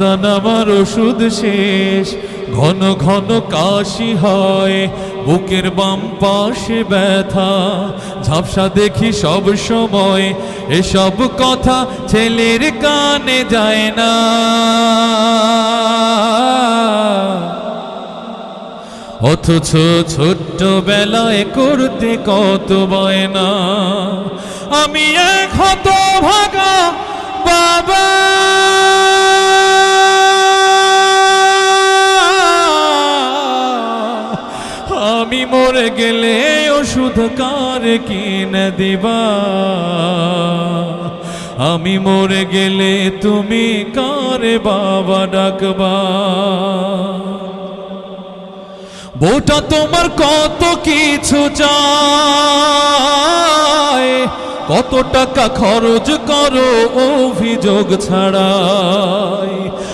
আমার ওষুধ শেষ, ঘন ঘন কাশি হয়, বুকের বাম পাশে ব্যথা, ঝাপসা দেখি সব সময়। এসব কথা ছেলের কানে যায় না, অথচ ছোট্ট বেলায় করতে কত বায়না। আমি এক হতভাগা বাবা, আমি মরে গেলে ওষুধ কার কিনে দিবা? আমি মরে গেলে তুমি কারে বাবা ডাকবা? বউটা তোমার কত কিছু চায়, কত টাকা খরচ করো অভিযোগ ছাড়াই।